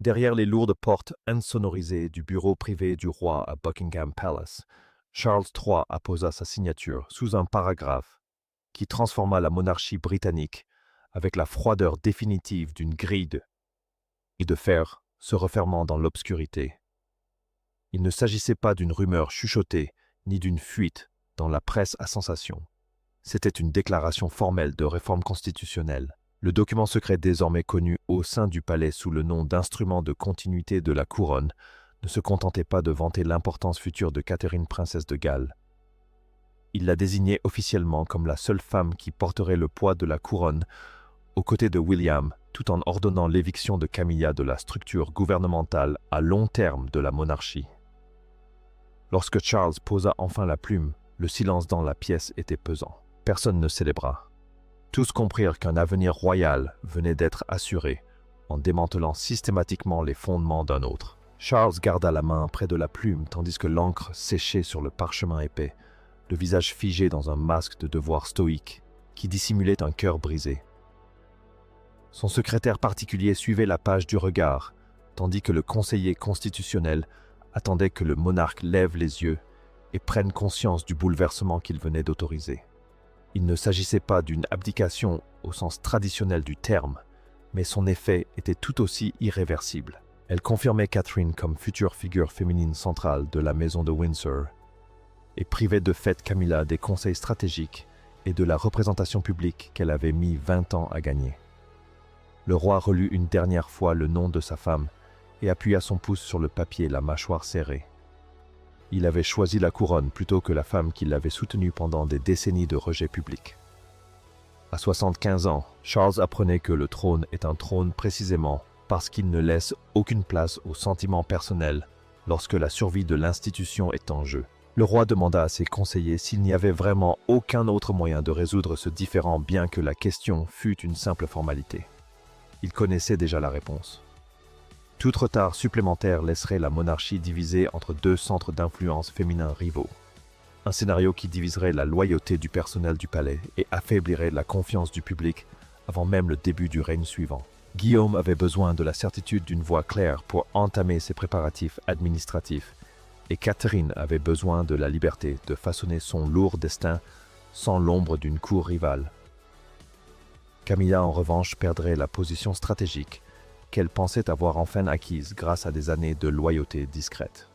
Derrière les lourdes portes insonorisées du bureau privé du roi à Buckingham Palace, Charles III apposa sa signature sous un paragraphe qui transforma la monarchie britannique avec la froideur définitive d'une grille de fer se refermant dans l'obscurité. Il ne s'agissait pas d'une rumeur chuchotée ni d'une fuite dans la presse à sensation. C'était une déclaration formelle de réforme constitutionnelle. Le document secret désormais connu au sein du palais sous le nom d'instrument de continuité de la couronne ne se contentait pas de vanter l'importance future de Catherine, princesse de Galles. Il la désignait officiellement comme la seule femme qui porterait le poids de la couronne aux côtés de William, tout en ordonnant l'éviction de Camilla de la structure gouvernementale à long terme de la monarchie. Lorsque Charles posa enfin la plume, le silence dans la pièce était pesant. Personne ne célébra. Tous comprirent qu'un avenir royal venait d'être assuré en démantelant systématiquement les fondements d'un autre. Charles garda la main près de la plume tandis que l'encre séchait sur le parchemin épais, le visage figé dans un masque de devoir stoïque qui dissimulait un cœur brisé. Son secrétaire particulier suivait la page du regard, tandis que le conseiller constitutionnel attendait que le monarque lève les yeux et prenne conscience du bouleversement qu'il venait d'autoriser. Il ne s'agissait pas d'une abdication au sens traditionnel du terme, mais son effet était tout aussi irréversible. Elle confirmait Catherine comme future figure féminine centrale de la maison de Windsor et privait de fait Camilla des conseils stratégiques et de la représentation publique qu'elle avait mis 20 ans à gagner. Le roi relut une dernière fois le nom de sa femme et appuya son pouce sur le papier, la mâchoire serrée. Il avait choisi la couronne plutôt que la femme qui l'avait soutenue pendant des décennies de rejet public. À 75 ans, Charles apprenait que le trône est un trône précisément parce qu'il ne laisse aucune place aux sentiments personnels lorsque la survie de l'institution est en jeu. Le roi demanda à ses conseillers s'il n'y avait vraiment aucun autre moyen de résoudre ce différend bien que la question fût une simple formalité. Il connaissait déjà la réponse. Tout retard supplémentaire laisserait la monarchie divisée entre deux centres d'influence féminins rivaux. Un scénario qui diviserait la loyauté du personnel du palais et affaiblirait la confiance du public avant même le début du règne suivant. Guillaume avait besoin de la certitude d'une voie claire pour entamer ses préparatifs administratifs, et Catherine avait besoin de la liberté de façonner son lourd destin sans l'ombre d'une cour rivale. Camilla, en revanche, perdrait la position stratégique qu'elle pensait avoir enfin acquise grâce à des années de loyauté discrète.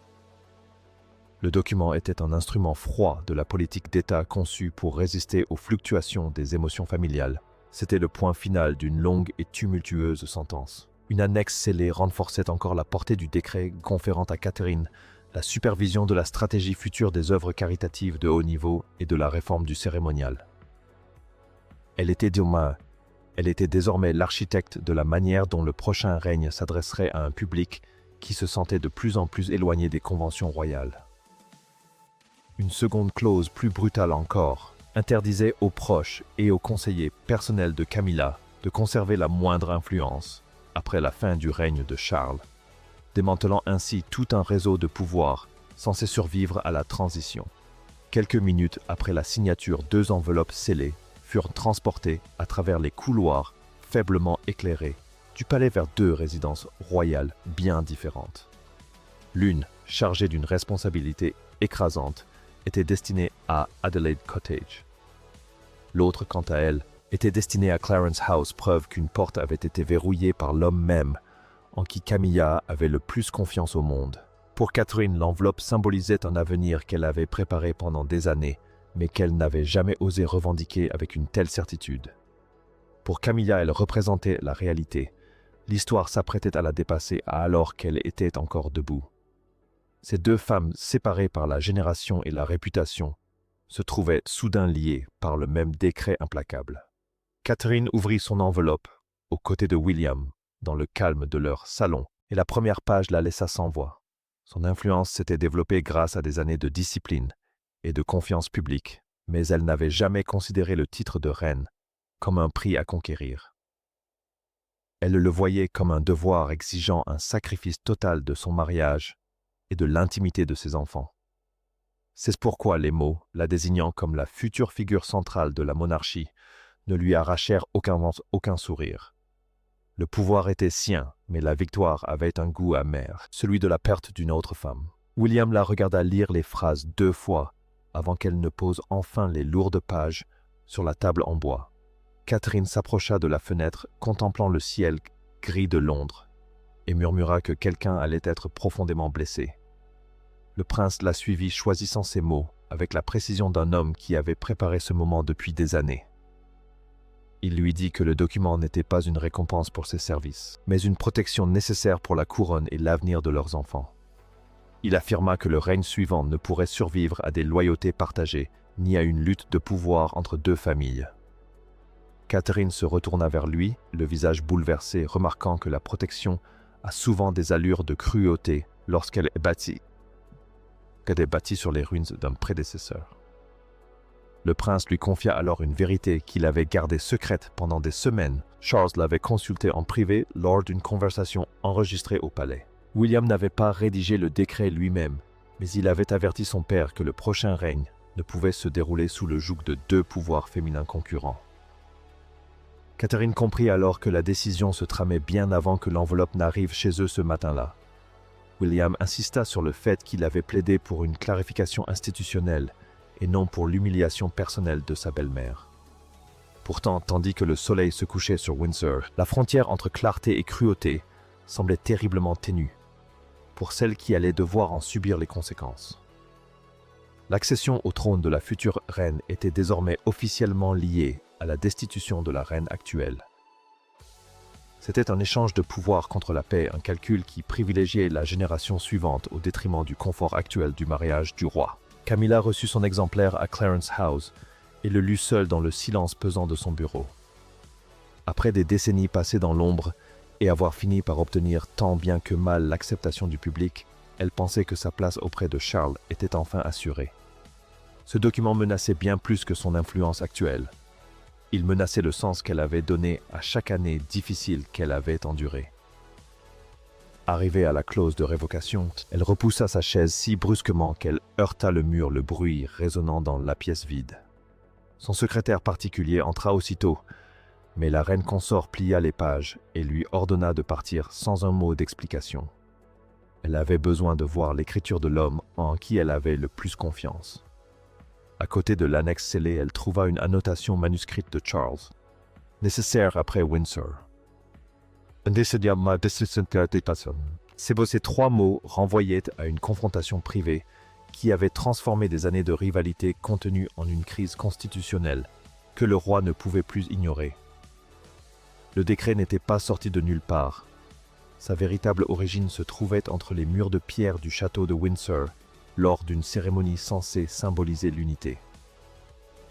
Le document était un instrument froid de la politique d'État conçu pour résister aux fluctuations des émotions familiales. C'était le point final d'une longue et tumultueuse sentence. Une annexe scellée renforçait encore la portée du décret conférant à Catherine la supervision de la stratégie future des œuvres caritatives de haut niveau et de la réforme du cérémonial. Elle était désormais l'architecte de la manière dont le prochain règne s'adresserait à un public qui se sentait de plus en plus éloigné des conventions royales. Une seconde clause plus brutale encore interdisait aux proches et aux conseillers personnels de Camilla de conserver la moindre influence après la fin du règne de Charles, démantelant ainsi tout un réseau de pouvoir censé survivre à la transition. Quelques minutes après la signature, 2 enveloppes scellées furent transportées à travers les couloirs faiblement éclairés du palais vers 2 résidences royales bien différentes. L'une, chargée d'une responsabilité écrasante, était destinée à Adelaide Cottage. L'autre, quant à elle, était destinée à Clarence House, preuve qu'une porte avait été verrouillée par l'homme même en qui Camilla avait le plus confiance au monde. Pour Catherine, l'enveloppe symbolisait un avenir qu'elle avait préparé pendant des années, mais qu'elle n'avait jamais osé revendiquer avec une telle certitude. Pour Camilla, elle représentait la réalité. L'histoire s'apprêtait à la dépasser alors qu'elle était encore debout. Ces 2 femmes, séparées par la génération et la réputation, se trouvaient soudain liées par le même décret implacable. Catherine ouvrit son enveloppe, aux côtés de William, dans le calme de leur salon, et la première page la laissa sans voix. Son influence s'était développée grâce à des années de discipline et de confiance publique, mais elle n'avait jamais considéré le titre de reine comme un prix à conquérir. Elle le voyait comme un devoir exigeant un sacrifice total de son mariage et de l'intimité de ses enfants. C'est pourquoi les mots, la désignant comme la future figure centrale de la monarchie, ne lui arrachèrent aucun sourire. Le pouvoir était sien, mais la victoire avait un goût amer, celui de la perte d'une autre femme. William la regarda lire les phrases 2 fois avant qu'elle ne pose enfin les lourdes pages sur la table en bois. Catherine s'approcha de la fenêtre, contemplant le ciel gris de Londres, et murmura que quelqu'un allait être profondément blessé. Le prince la suivit, choisissant ses mots avec la précision d'un homme qui avait préparé ce moment depuis des années. Il lui dit que le document n'était pas une récompense pour ses services, mais une protection nécessaire pour la couronne et l'avenir de leurs enfants. Il affirma que le règne suivant ne pourrait survivre à des loyautés partagées, ni à une lutte de pouvoir entre 2 familles. Catherine se retourna vers lui, le visage bouleversé, remarquant que la protection a souvent des allures de cruauté lorsqu'elle est bâtie sur les ruines d'un prédécesseur. Le prince lui confia alors une vérité qu'il avait gardée secrète pendant des semaines. Charles l'avait consulté en privé lors d'une conversation enregistrée au palais. William n'avait pas rédigé le décret lui-même, mais il avait averti son père que le prochain règne ne pouvait se dérouler sous le joug de 2 pouvoirs féminins concurrents. Catherine comprit alors que la décision se tramait bien avant que l'enveloppe n'arrive chez eux ce matin-là. William insista sur le fait qu'il avait plaidé pour une clarification institutionnelle et non pour l'humiliation personnelle de sa belle-mère. Pourtant, tandis que le soleil se couchait sur Windsor, la frontière entre clarté et cruauté semblait terriblement ténue, pour celle qui allait devoir en subir les conséquences. L'accession au trône de la future reine était désormais officiellement liée à la destitution de la reine actuelle. C'était un échange de pouvoir contre la paix, un calcul qui privilégiait la génération suivante au détriment du confort actuel du mariage du roi. Camilla reçut son exemplaire à Clarence House et le lut seule dans le silence pesant de son bureau. Après des décennies passées dans l'ombre et avoir fini par obtenir tant bien que mal l'acceptation du public, elle pensait que sa place auprès de Charles était enfin assurée. Ce document menaçait bien plus que son influence actuelle. Il menaçait le sens qu'elle avait donné à chaque année difficile qu'elle avait endurée. Arrivée à la clause de révocation, elle repoussa sa chaise si brusquement qu'elle heurta le mur, le bruit résonnant dans la pièce vide. Son secrétaire particulier entra aussitôt, mais la reine consort plia les pages et lui ordonna de partir sans un mot d'explication. Elle avait besoin de voir l'écriture de l'homme en qui elle avait le plus confiance. À côté de l'annexe scellée, elle trouva une annotation manuscrite de Charles, nécessaire après Windsor. Ces 3 mots renvoyaient à une confrontation privée qui avait transformé des années de rivalité contenues en une crise constitutionnelle que le roi ne pouvait plus ignorer. Le décret n'était pas sorti de nulle part. Sa véritable origine se trouvait entre les murs de pierre du château de Windsor lors d'une cérémonie censée symboliser l'unité.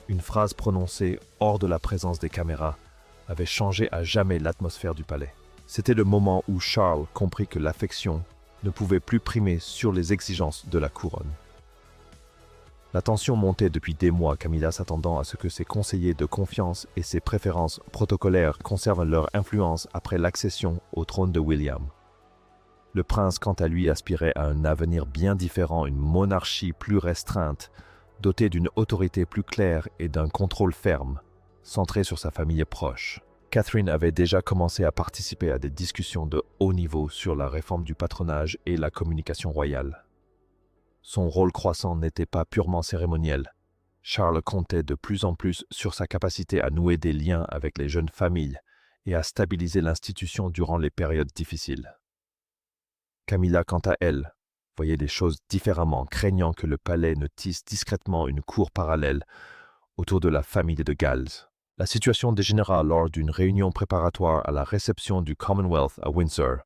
Une phrase prononcée hors de la présence des caméras avait changé à jamais l'atmosphère du palais. C'était le moment où Charles comprit que l'affection ne pouvait plus primer sur les exigences de la couronne. La tension montait depuis des mois, Camilla s'attendant à ce que ses conseillers de confiance et ses préférences protocolaires conservent leur influence après l'accession au trône de William. Le prince, quant à lui, aspirait à un avenir bien différent, une monarchie plus restreinte, dotée d'une autorité plus claire et d'un contrôle ferme, centré sur sa famille proche. Catherine avait déjà commencé à participer à des discussions de haut niveau sur la réforme du patronage et la communication royale. Son rôle croissant n'était pas purement cérémoniel. Charles comptait de plus en plus sur sa capacité à nouer des liens avec les jeunes familles et à stabiliser l'institution durant les périodes difficiles. Camilla, quant à elle, voyait les choses différemment, craignant que le palais ne tisse discrètement une cour parallèle autour de la famille de Galles. La situation dégénéra lors d'une réunion préparatoire à la réception du Commonwealth à Windsor.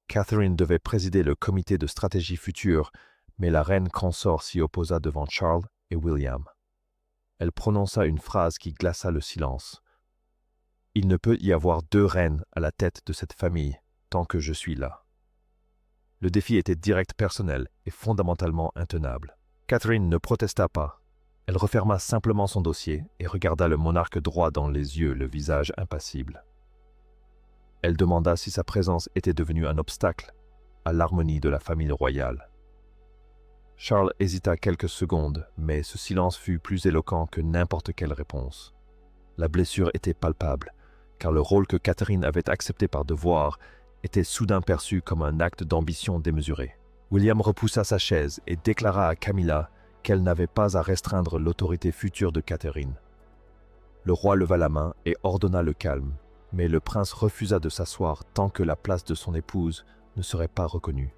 Catherine devait présider le comité de stratégie future, mais la reine consort s'y opposa devant Charles et William. Elle prononça une phrase qui glaça le silence. « Il ne peut y avoir 2 reines à la tête de cette famille tant que je suis là. » Le défi était direct, personnel et fondamentalement intenable. Catherine ne protesta pas. Elle referma simplement son dossier et regarda le monarque droit dans les yeux, le visage impassible. Elle demanda si sa présence était devenue un obstacle à l'harmonie de la famille royale. Charles hésita quelques secondes, mais ce silence fut plus éloquent que n'importe quelle réponse. La blessure était palpable. car le rôle que Catherine avait accepté par devoir était soudain perçu comme un acte d'ambition démesurée. William repoussa sa chaise et déclara à Camilla qu'elle n'avait pas à restreindre l'autorité future de Catherine. Le roi leva la main et ordonna le calme, mais le prince refusa de s'asseoir tant que la place de son épouse ne serait pas reconnue.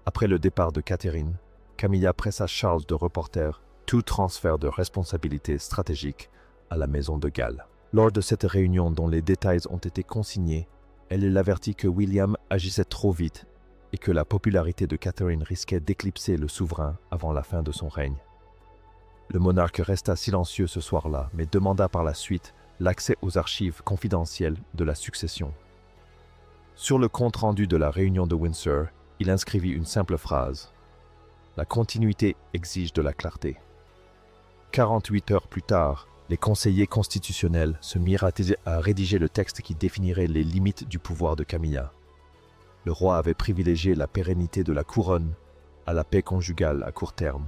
Après le départ de Catherine, Camilla pressa Charles de reporter tout transfert de responsabilité stratégique à la maison de Galles. Lors de cette réunion dont les détails ont été consignés, elle l'avertit que William agissait trop vite et que la popularité de Catherine risquait d'éclipser le souverain avant la fin de son règne. Le monarque resta silencieux ce soir-là, mais demanda par la suite l'accès aux archives confidentielles de la succession. Sur le compte-rendu de la réunion de Windsor, il inscrivit une simple phrase. La continuité exige de la clarté. 48 heures plus tard, les conseillers constitutionnels se mirent à rédiger le texte qui définirait les limites du pouvoir de Camilla. Le roi avait privilégié la pérennité de la couronne à la paix conjugale à court terme.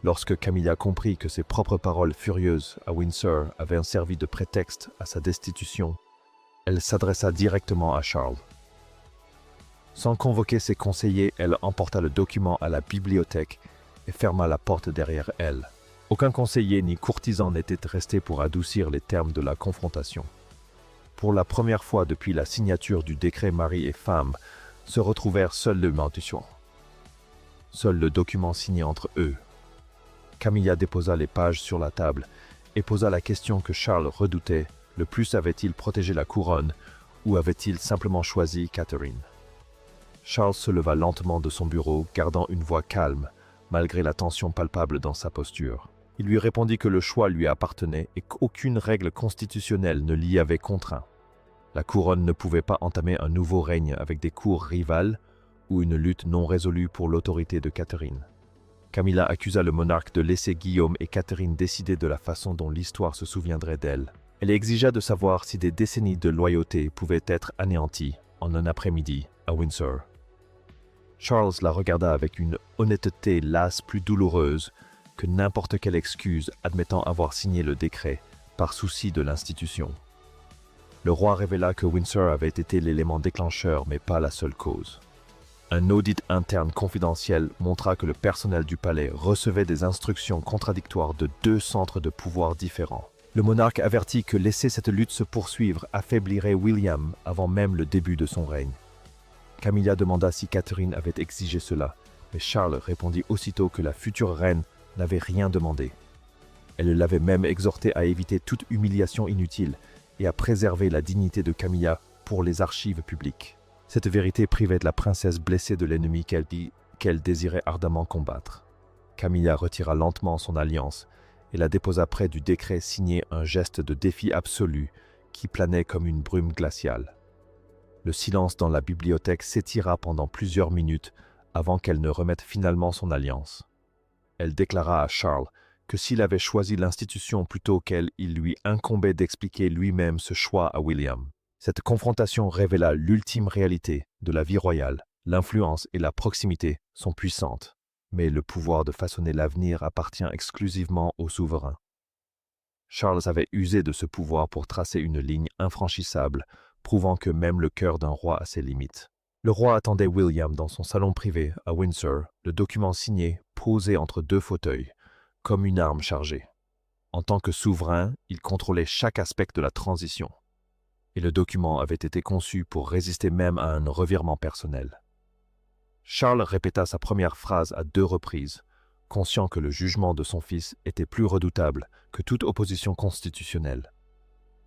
Lorsque Camilla comprit que ses propres paroles furieuses à Windsor avaient servi de prétexte à sa destitution, elle s'adressa directement à Charles. Sans convoquer ses conseillers, elle emporta le document à la bibliothèque et ferma la porte derrière elle. Aucun conseiller ni courtisan n'était resté pour adoucir les termes de la confrontation. Pour la première fois depuis la signature du décret mari et femme, se retrouvèrent seuls les mentions. Seul le document signé entre eux. Camilla déposa les pages sur la table et posa la question que Charles redoutait. Le plus avait-il protégé la couronne ou avait-il simplement choisi Catherine? Charles se leva lentement de son bureau, gardant une voix calme, malgré la tension palpable dans sa posture. Il lui répondit que le choix lui appartenait et qu'aucune règle constitutionnelle ne l'y avait contraint. La couronne ne pouvait pas entamer un nouveau règne avec des cours rivales ou une lutte non résolue pour l'autorité de Catherine. Camilla accusa le monarque de laisser Guillaume et Catherine décider de la façon dont l'histoire se souviendrait d'elle. Elle exigea de savoir si des décennies de loyauté pouvaient être anéanties en un après-midi à Windsor. Charles la regarda avec une honnêteté lasse plus douloureuse que n'importe quelle excuse admettant avoir signé le décret par souci de l'institution. Le roi révéla que Windsor avait été l'élément déclencheur mais pas la seule cause. Un audit interne confidentiel montra que le personnel du palais recevait des instructions contradictoires de 2 centres de pouvoir différents. Le monarque avertit que laisser cette lutte se poursuivre affaiblirait William avant même le début de son règne. Camilla demanda si Catherine avait exigé cela, mais Charles répondit aussitôt que la future reine n'avait rien demandé. Elle l'avait même exhorté à éviter toute humiliation inutile et à préserver la dignité de Camilla pour les archives publiques. Cette vérité privait la princesse blessée de l'ennemi qu'elle désirait ardemment combattre. Camilla retira lentement son alliance et la déposa près du décret signé, un geste de défi absolu qui planait comme une brume glaciale. Le silence dans la bibliothèque s'étira pendant plusieurs minutes avant qu'elle ne remette finalement son alliance. Elle déclara à Charles que s'il avait choisi l'institution plutôt qu'elle, il lui incombait d'expliquer lui-même ce choix à William. Cette confrontation révéla l'ultime réalité de la vie royale. L'influence et la proximité sont puissantes, mais le pouvoir de façonner l'avenir appartient exclusivement au souverain. Charles avait usé de ce pouvoir pour tracer une ligne infranchissable, prouvant que même le cœur d'un roi a ses limites. Le roi attendait William dans son salon privé à Windsor, le document signé, posé entre 2 fauteuils, comme une arme chargée. En tant que souverain, il contrôlait chaque aspect de la transition. Et le document avait été conçu pour résister même à un revirement personnel. Charles répéta sa première phrase à 2 reprises, conscient que le jugement de son fils était plus redoutable que toute opposition constitutionnelle.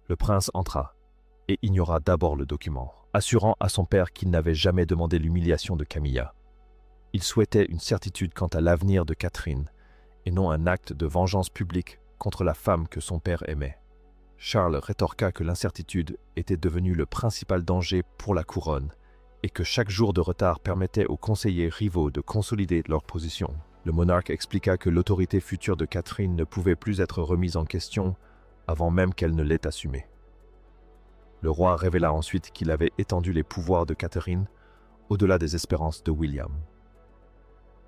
Le prince entra et ignora d'abord le document, assurant à son père qu'il n'avait jamais demandé l'humiliation de Camilla. Il souhaitait une certitude quant à l'avenir de Catherine, et non un acte de vengeance publique contre la femme que son père aimait. Charles rétorqua que l'incertitude était devenue le principal danger pour la couronne, et que chaque jour de retard permettait aux conseillers rivaux de consolider leur position. Le monarque expliqua que l'autorité future de Catherine ne pouvait plus être remise en question avant même qu'elle ne l'ait assumée. Le roi révéla ensuite qu'il avait étendu les pouvoirs de Catherine au-delà des espérances de William.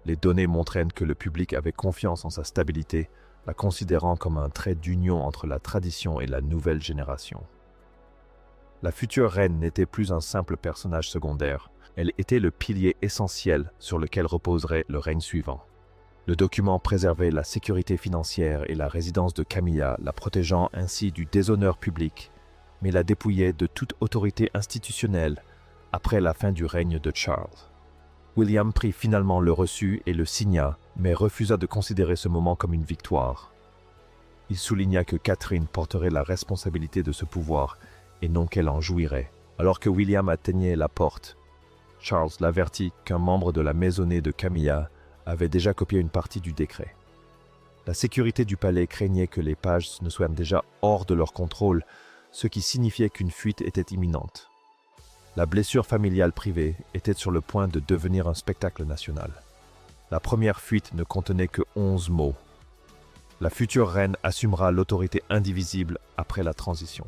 Les données montraient que le public avait confiance en sa stabilité, la considérant comme un trait d'union entre la tradition et la nouvelle génération. La future reine n'était plus un simple personnage secondaire, elle était le pilier essentiel sur lequel reposerait le règne suivant. Le document préservait la sécurité financière et la résidence de Camilla, la protégeant ainsi du déshonneur public, mais la dépouillait de toute autorité institutionnelle après la fin du règne de Charles. William prit finalement le reçu et le signa, mais refusa de considérer ce moment comme une victoire. Il souligna que Catherine porterait la responsabilité de ce pouvoir et non qu'elle en jouirait. Alors que William atteignait la porte, Charles l'avertit qu'un membre de la maisonnée de Camilla avait déjà copié une partie du décret. La sécurité du palais craignait que les pages ne soient déjà hors de leur contrôle, ce qui signifiait qu'une fuite était imminente. La blessure familiale privée était sur le point de devenir un spectacle national. La première fuite ne contenait que 11 mots. La future reine assumera l'autorité indivisible après la transition.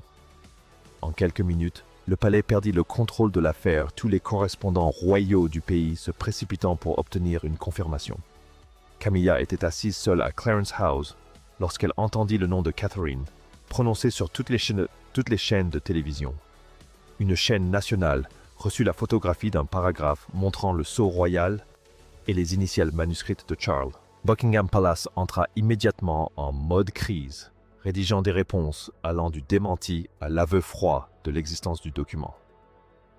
En quelques minutes, le palais perdit le contrôle de l'affaire, tous les correspondants royaux du pays se précipitant pour obtenir une confirmation. Camilla était assise seule à Clarence House lorsqu'elle entendit le nom de Catherine prononcé sur toutes les chaînes de télévision. Une chaîne nationale reçut la photographie d'un paragraphe montrant le sceau royal et les initiales manuscrites de Charles. Buckingham Palace entra immédiatement en mode crise, rédigeant des réponses allant du démenti à l'aveu froid de l'existence du document.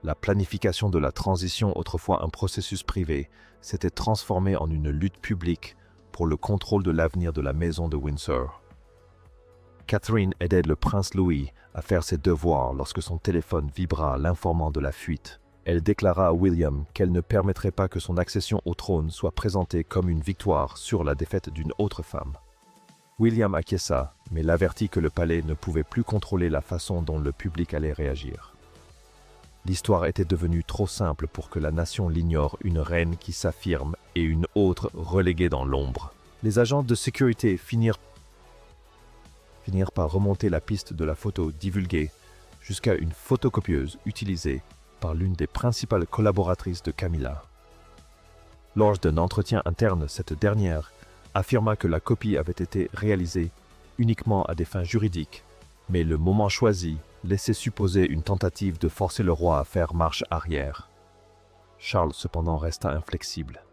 La planification de la transition, autrefois un processus privé, s'était transformée en une lutte publique pour le contrôle de l'avenir de la maison de Windsor. Catherine aidait le prince Louis à faire ses devoirs lorsque son téléphone vibra l'informant de la fuite. Elle déclara à William qu'elle ne permettrait pas que son accession au trône soit présentée comme une victoire sur la défaite d'une autre femme. William acquiesça, mais l'avertit que le palais ne pouvait plus contrôler la façon dont le public allait réagir. L'histoire était devenue trop simple pour que la nation l'ignore, une reine qui s'affirme et une autre reléguée dans l'ombre. Les agents de sécurité finirent par remonter la piste de la photo divulguée jusqu'à une photocopieuse utilisée par l'une des principales collaboratrices de Camilla. Lors d'un entretien interne, cette dernière affirma que la copie avait été réalisée uniquement à des fins juridiques, mais le moment choisi laissait supposer une tentative de forcer le roi à faire marche arrière. Charles cependant resta inflexible.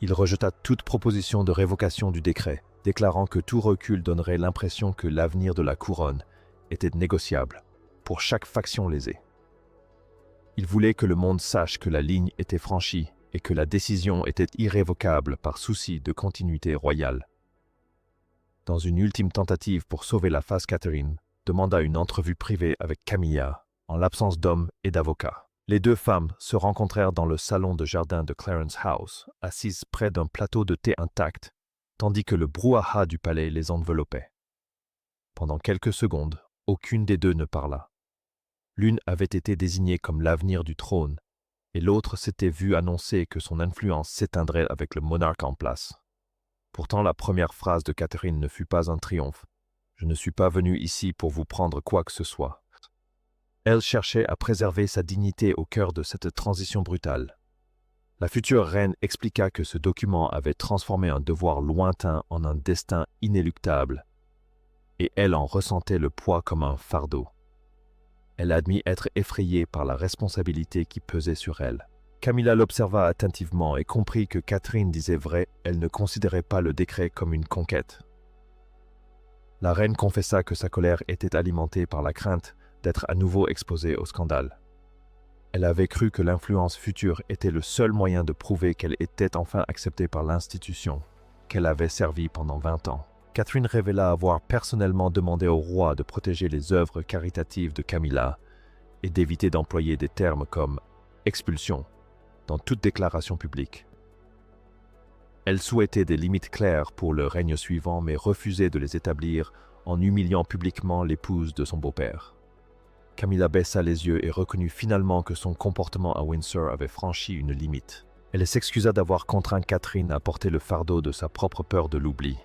Il rejeta toute proposition de révocation du décret, déclarant que tout recul donnerait l'impression que l'avenir de la couronne était négociable pour chaque faction lésée. Il voulait que le monde sache que la ligne était franchie et que la décision était irrévocable par souci de continuité royale. Dans une ultime tentative pour sauver la face, Catherine demanda une entrevue privée avec Camilla, en l'absence d'hommes et d'avocats. Les deux femmes se rencontrèrent dans le salon de jardin de Clarence House, assises près d'un plateau de thé intact, tandis que le brouhaha du palais les enveloppait. Pendant quelques secondes, aucune des deux ne parla. L'une avait été désignée comme l'avenir du trône, et l'autre s'était vue annoncer que son influence s'éteindrait avec le monarque en place. Pourtant, la première phrase de Catherine ne fut pas un triomphe. « Je ne suis pas venue ici pour vous prendre quoi que ce soit. » Elle cherchait à préserver sa dignité au cœur de cette transition brutale. La future reine expliqua que ce document avait transformé un devoir lointain en un destin inéluctable, et elle en ressentait le poids comme un fardeau. Elle admit être effrayée par la responsabilité qui pesait sur elle. Camilla l'observa attentivement et comprit que Catherine disait vrai, elle ne considérait pas le décret comme une conquête. La reine confessa que sa colère était alimentée par la crainte d'être à nouveau exposée au scandale. Elle avait cru que l'influence future était le seul moyen de prouver qu'elle était enfin acceptée par l'institution qu'elle avait servie pendant 20 ans. Catherine révéla avoir personnellement demandé au roi de protéger les œuvres caritatives de Camilla et d'éviter d'employer des termes comme « expulsion » dans toute déclaration publique. Elle souhaitait des limites claires pour le règne suivant, mais refusait de les établir en humiliant publiquement l'épouse de son beau-père. Camilla baissa les yeux et reconnut finalement que son comportement à Windsor avait franchi une limite. Elle s'excusa d'avoir contraint Catherine à porter le fardeau de sa propre peur de l'oubli.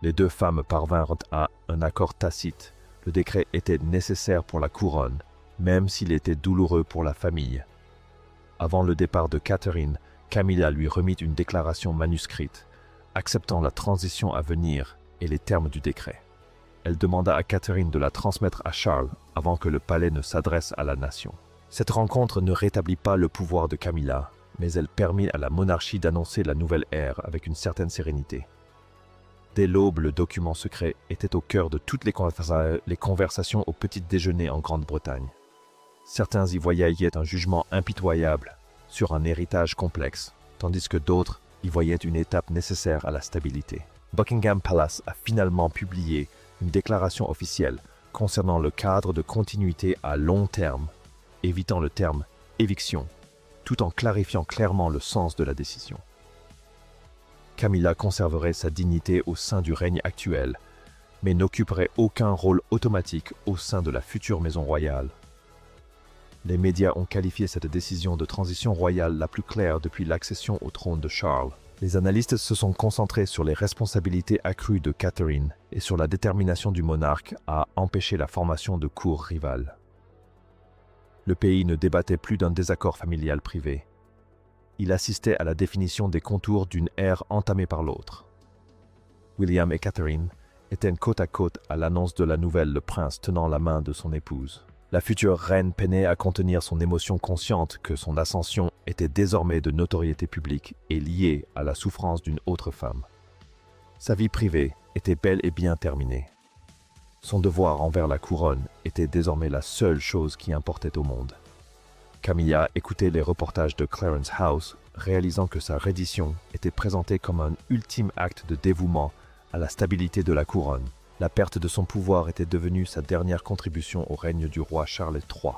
Les deux femmes parvinrent à un accord tacite. Le décret était nécessaire pour la couronne, même s'il était douloureux pour la famille. Avant le départ de Catherine, Camilla lui remit une déclaration manuscrite, acceptant la transition à venir et les termes du décret. elle demanda à Catherine de la transmettre à Charles avant que le palais ne s'adresse à la nation. Cette rencontre ne rétablit pas le pouvoir de Camilla, mais elle permit à la monarchie d'annoncer la nouvelle ère avec une certaine sérénité. Dès l'aube, le document secret était au cœur de toutes les conversations au petit déjeuner en Grande-Bretagne. Certains y voyaient un jugement impitoyable sur un héritage complexe, tandis que d'autres y voyaient une étape nécessaire à la stabilité. Buckingham Palace a finalement publié une déclaration officielle concernant le cadre de continuité à long terme, évitant le terme « éviction », tout en clarifiant clairement le sens de la décision. Camilla conserverait sa dignité au sein du règne actuel, mais n'occuperait aucun rôle automatique au sein de la future maison royale. Les médias ont qualifié cette décision de transition royale la plus claire depuis l'accession au trône de Charles. Les analystes se sont concentrés sur les responsabilités accrues de Catherine et sur la détermination du monarque à empêcher la formation de cours rivales. Le pays ne débattait plus d'un désaccord familial privé. Il assistait à la définition des contours d'une ère entamée par l'autre. William et Catherine étaient côte à côte à l'annonce de la nouvelle, le prince tenant la main de son épouse. La future reine peinait à contenir son émotion consciente que son ascension était désormais de notoriété publique et liée à la souffrance d'une autre femme. Sa vie privée était bel et bien terminée. Son devoir envers la couronne était désormais la seule chose qui importait au monde. Camilla écoutait les reportages de Clarence House, réalisant que sa reddition était présentée comme un ultime acte de dévouement à la stabilité de la couronne. La perte de son pouvoir était devenue sa dernière contribution au règne du roi Charles III.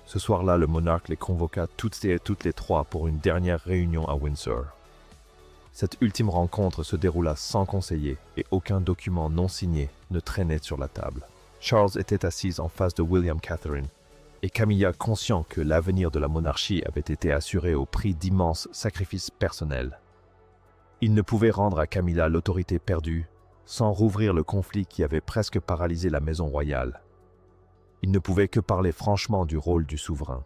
Ce soir-là, le monarque les convoqua toutes les trois pour une dernière réunion à Windsor. Cette ultime rencontre se déroula sans conseiller et aucun document non signé ne traînait sur la table. Charles était assis en face de William Catherine, et Camilla, conscient que l'avenir de la monarchie avait été assuré au prix d'immenses sacrifices personnels. Il ne pouvait rendre à Camilla l'autorité perdue sans rouvrir le conflit qui avait presque paralysé la maison royale. Il ne pouvait que parler franchement du rôle du souverain.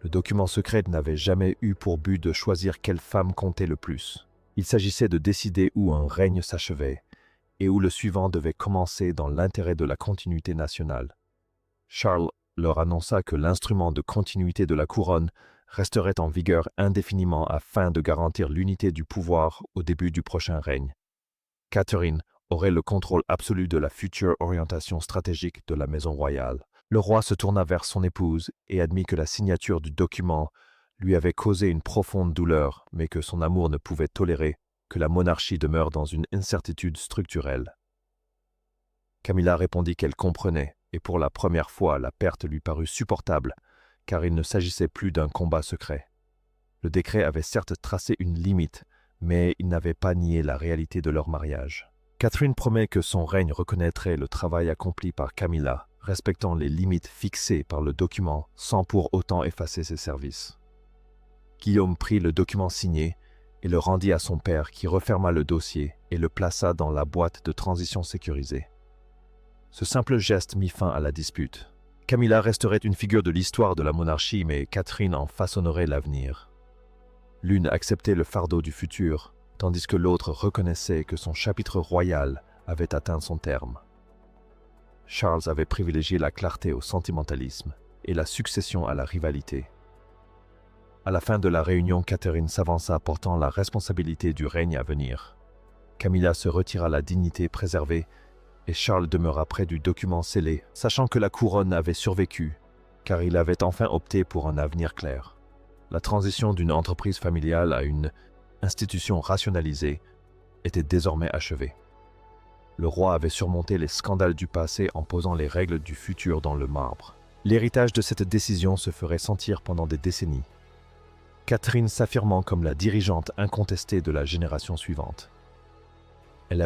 Le document secret n'avait jamais eu pour but de choisir quelle femme comptait le plus. Il s'agissait de décider où un règne s'achevait et où le suivant devait commencer dans l'intérêt de la continuité nationale. Charles leur annonça que l'instrument de continuité de la couronne resterait en vigueur indéfiniment afin de garantir l'unité du pouvoir au début du prochain règne. Catherine aurait le contrôle absolu de la future orientation stratégique de la maison royale. Le roi se tourna vers son épouse et admit que la signature du document lui avait causé une profonde douleur, mais que son amour ne pouvait tolérer que la monarchie demeure dans une incertitude structurelle. Camilla répondit qu'elle comprenait, et pour la première fois la perte lui parut supportable, car il ne s'agissait plus d'un combat secret. Le décret avait certes tracé une limite, mais il n'avait pas nié la réalité de leur mariage. Catherine promet que son règne reconnaîtrait le travail accompli par Camilla, respectant les limites fixées par le document sans pour autant effacer ses services. Guillaume prit le document signé et le rendit à son père qui referma le dossier et le plaça dans la boîte de transition sécurisée. Ce simple geste mit fin à la dispute. Camilla resterait une figure de l'histoire de la monarchie, mais Catherine en façonnerait l'avenir. L'une acceptait le fardeau du futur, tandis que l'autre reconnaissait que son chapitre royal avait atteint son terme. Charles avait privilégié la clarté au sentimentalisme et la succession à la rivalité. À la fin de la réunion, Catherine s'avança portant la responsabilité du règne à venir. Camilla se retira la dignité préservée et Charles demeura près du document scellé, sachant que la couronne avait survécu, car il avait enfin opté pour un avenir clair. La transition d'une entreprise familiale à une institution rationalisée était désormais achevée. Le roi avait surmonté les scandales du passé en posant les règles du futur dans le marbre. L'héritage de cette décision se ferait sentir pendant des décennies. Catherine s'affirmant comme la dirigeante incontestée de la génération suivante. Elle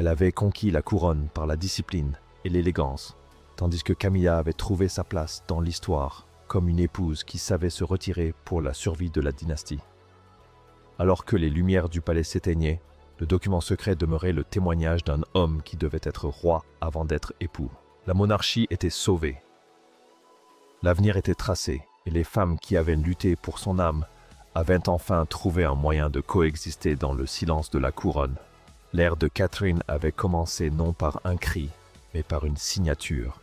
avait conquis la couronne par la discipline et l'élégance, tandis que Camilla avait trouvé sa place dans l'histoire comme une épouse qui savait se retirer pour la survie de la dynastie. Alors que les lumières du palais s'éteignaient, le document secret demeurait le témoignage d'un homme qui devait être roi avant d'être époux. La monarchie était sauvée. L'avenir était tracé, et les femmes qui avaient lutté pour son âme avaient enfin trouvé un moyen de coexister dans le silence de la couronne. L'ère de Catherine avait commencé non par un cri, mais par une signature.